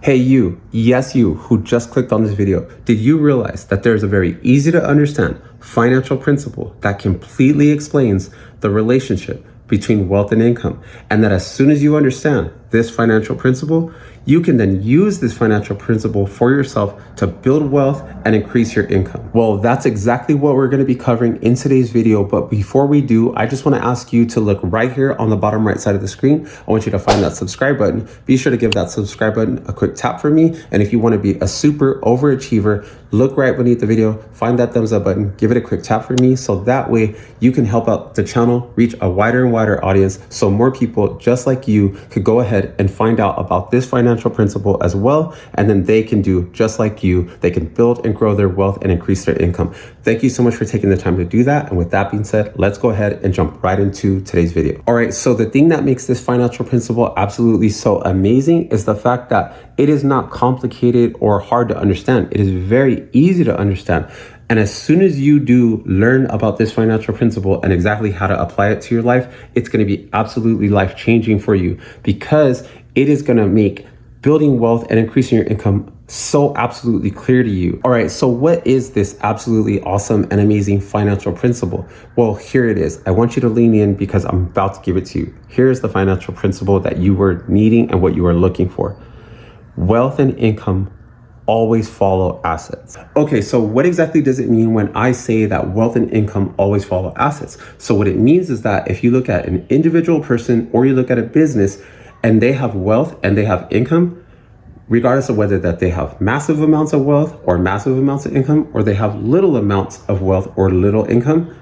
Hey you, yes you, who just clicked on this video, did you realize that there's a very easy to understand financial principle that completely explains the relationship between wealth and income, and that as soon as you understand this financial principle, you can then use this financial principle for yourself to build wealth and increase your income? Well, that's exactly what we're going to be covering in today's video. But before we do, I just want to ask you to look right here on the bottom right side of the screen. I want you to find that subscribe button. Be sure to give that subscribe button a quick tap for me. And if you want to be a super overachiever, look right beneath the video, find that thumbs up button, give it a quick tap for me. So that way you can help out the channel reach a wider and wider audience. So more people just like you could go ahead and find out about this financial principle as well. And then they can do just like you. They can build and grow their wealth and increase their income. Thank you so much for taking the time to do that. And with that being said, let's go ahead and jump right into today's video. All right, so the thing that makes this financial principle absolutely so amazing is the fact that it is not complicated or hard to understand. It is very easy to understand. And as soon as you do learn about this financial principle and exactly how to apply it to your life, it's going to be absolutely life-changing for you, because it is going to make building wealth and increasing your income so absolutely clear to you. All right, so what is this absolutely awesome and amazing financial principle? Well, here it is. I want you to lean in because I'm about to give it to you. Here's the financial principle that you were needing and what you were looking for. Wealth and income always follow assets. Okay, so what exactly does it mean when I say that wealth and income always follow assets? So what it means is that if you look at an individual person or you look at a business and they have wealth and they have income, regardless of whether that they have massive amounts of wealth or massive amounts of income, or they have little amounts of wealth or little income,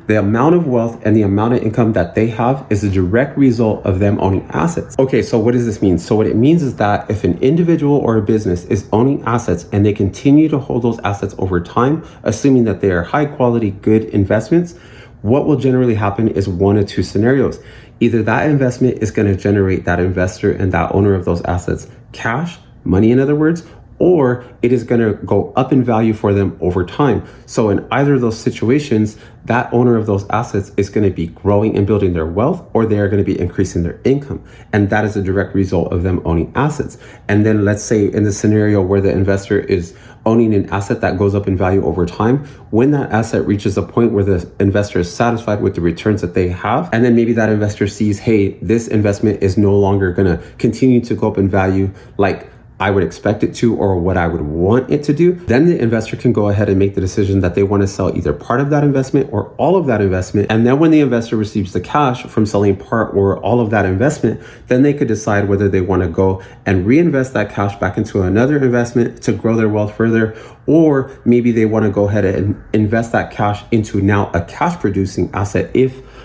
the amount of wealth and the amount of income that they have is a direct result of them owning assets. Okay, so what does this mean? So what it means is that if an individual or a business is owning assets and they continue to hold those assets over time, assuming that they are high quality, good investments, what will generally happen is one of two scenarios. Either that investment is going to generate that investor and that owner of those assets cash, money in other words, or it is going to go up in value for them over time. So in either of those situations, that owner of those assets is going to be growing and building their wealth, or they are going to be increasing their income. And that is a direct result of them owning assets. And then let's say in the scenario where the investor is owning an asset that goes up in value over time, when that asset reaches a point where the investor is satisfied with the returns that they have, and then maybe that investor sees, hey, this investment is no longer going to continue to go up in value like I would expect it to, or what I would want it to do, then the investor can go ahead and make the decision that they want to sell either part of that investment or all of that investment. And then when the investor receives the cash from selling part or all of that investment, then they could decide whether they want to go and reinvest that cash back into another investment to grow their wealth further, or maybe they want to go ahead and invest that cash into now a cash producing asset,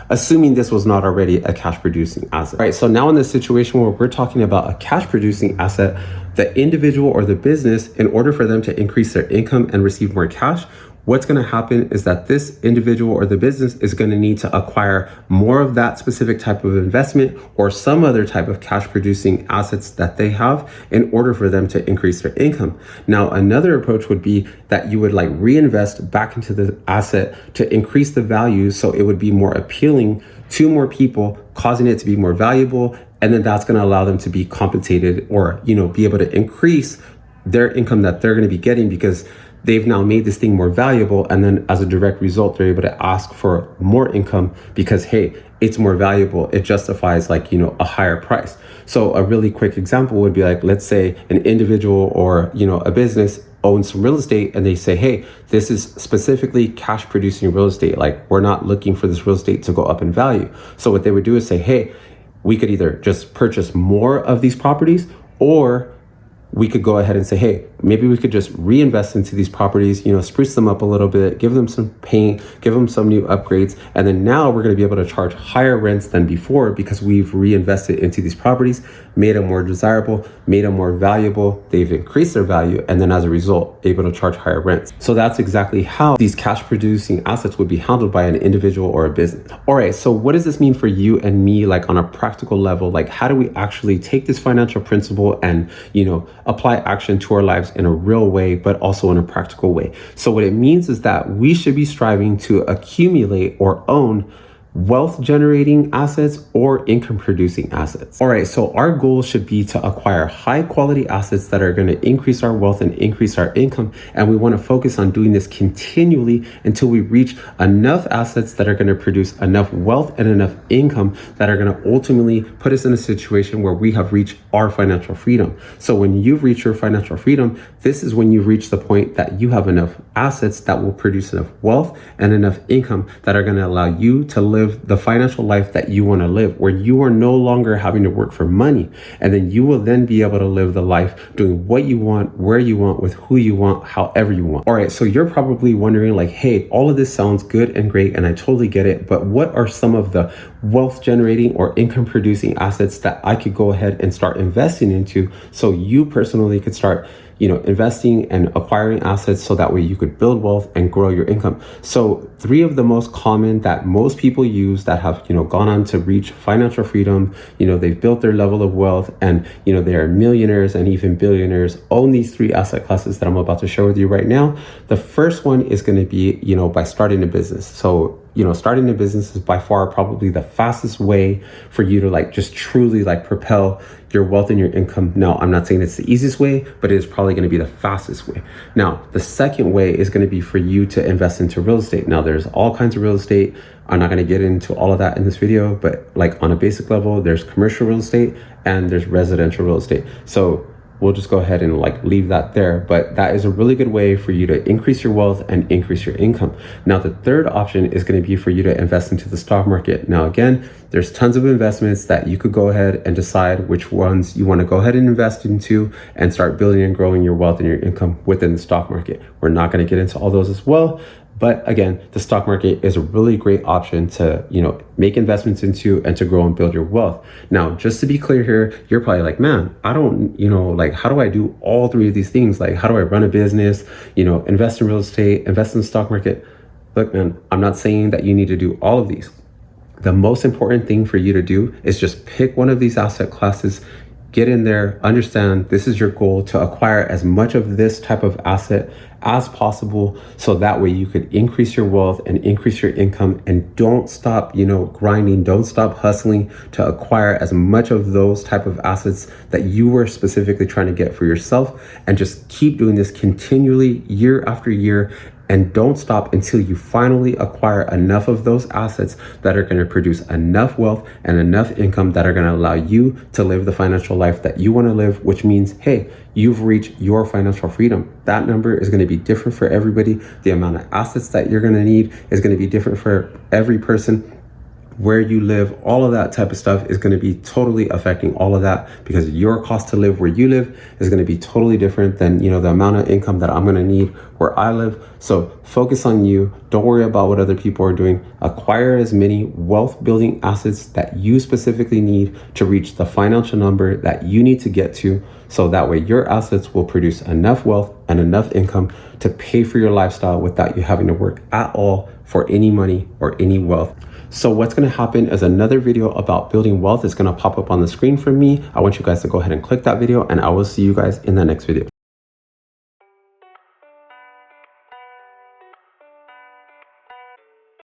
assuming this was not already a cash producing asset. All right, so now in this situation where we're talking about a cash producing asset, the individual or the business, in order for them to increase their income and receive more cash, what's going to happen is that this individual or the business is going to need to acquire more of that specific type of investment or some other type of cash producing assets that they have in order for them to increase their income. Now, another approach would be that you would like reinvest back into the asset to increase the value, so it would be more appealing to more people, causing it to be more valuable. And then that's going to allow them to be compensated or, be able to increase their income that they're going to be getting because they've now made this thing more valuable. And then as a direct result, they're able to ask for more income because, hey, it's more valuable. It justifies a higher price. So a really quick example would be like, let's say an individual or, a business owns some real estate and they say, hey, this is specifically cash producing real estate. Like, we're not looking for this real estate to go up in value. So what they would do is say, hey, we could either just purchase more of these properties, or we could go ahead and say, hey, maybe we could just reinvest into these properties, spruce them up a little bit, give them some paint, give them some new upgrades. And then now we're going to be able to charge higher rents than before because we've reinvested into these properties, made them more desirable, made them more valuable. They've increased their value. And then as a result, able to charge higher rents. So that's exactly how these cash producing assets would be handled by an individual or a business. All right. So what does this mean for you and me, like on a practical level? Like, how do we actually take this financial principle and, apply action to our lives in a real way, but also in a practical way? So what it means is that we should be striving to accumulate or own wealth generating assets or income producing assets. All right, so our goal should be to acquire high quality assets that are going to increase our wealth and increase our income. And we want to focus on doing this continually until we reach enough assets that are going to produce enough wealth and enough income that are going to ultimately put us in a situation where we have reached our financial freedom. So when you've reached your financial freedom, this is when you reach the point that you have enough assets that will produce enough wealth and enough income that are going to allow you to live the financial life that you want to live, where you are no longer having to work for money. And then you will then be able to live the life doing what you want, where you want, with who you want, however you want. All right, so you're probably wondering like, hey, all of this sounds good and great, and I totally get it, but what are some of the wealth generating or income producing assets that I could go ahead and start investing into so you personally could start investing and acquiring assets so that way you could build wealth and grow your income? So 3 of the most common that most people use that have, gone on to reach financial freedom, they've built their level of wealth and, they are millionaires and even billionaires, own these 3 asset classes that I'm about to share with you right now. The first one is going to be, by starting a business. So, starting a business is by far probably the fastest way for you to just truly propel your wealth and your income. Now, I'm not saying it's the easiest way, but it is probably going to be the fastest way. Now, the second way is going to be for you to invest into real estate. Now, there's all kinds of real estate. I'm not going to get into all of that in this video, but on a basic level, there's commercial real estate and there's residential real estate. So we'll just go ahead and leave that there. But that is a really good way for you to increase your wealth and increase your income. Now, the third option is going to be for you to invest into the stock market. Now, again, there's tons of investments that you could go ahead and decide which ones you want to go ahead and invest into and start building and growing your wealth and your income within the stock market. We're not going to get into all those as well. But again, the stock market is a really great option to, make investments into and to grow and build your wealth. Now, just to be clear here, you're probably like, man, I don't, how do I do all 3 of these things? How do I run a business, invest in real estate, invest in the stock market? Look, man, I'm not saying that you need to do all of these. The most important thing for you to do is just pick one of these asset classes, get in there, understand this is your goal to acquire as much of this type of asset as possible. So that way you could increase your wealth and increase your income, and don't stop, grinding, don't stop hustling to acquire as much of those type of assets that you were specifically trying to get for yourself, and just keep doing this continually year after year. And don't stop until you finally acquire enough of those assets that are going to produce enough wealth and enough income that are going to allow you to live the financial life that you want to live, which means, hey, you've reached your financial freedom. That number is going to be different for everybody. The amount of assets that you're going to need is going to be different for every person. Where you live, all of that type of stuff is going to be totally affecting all of that, because your cost to live where you live is going to be totally different than, the amount of income that I'm going to need where I live. So focus on you. Don't worry about what other people are doing. Acquire as many wealth building assets that you specifically need to reach the financial number that you need to get to. So that way your assets will produce enough wealth and enough income to pay for your lifestyle without you having to work at all for any money or any wealth. So what's going to happen is another video about building wealth is going to pop up on the screen for me. I want you guys to go ahead and click that video, and I will see you guys in the next video.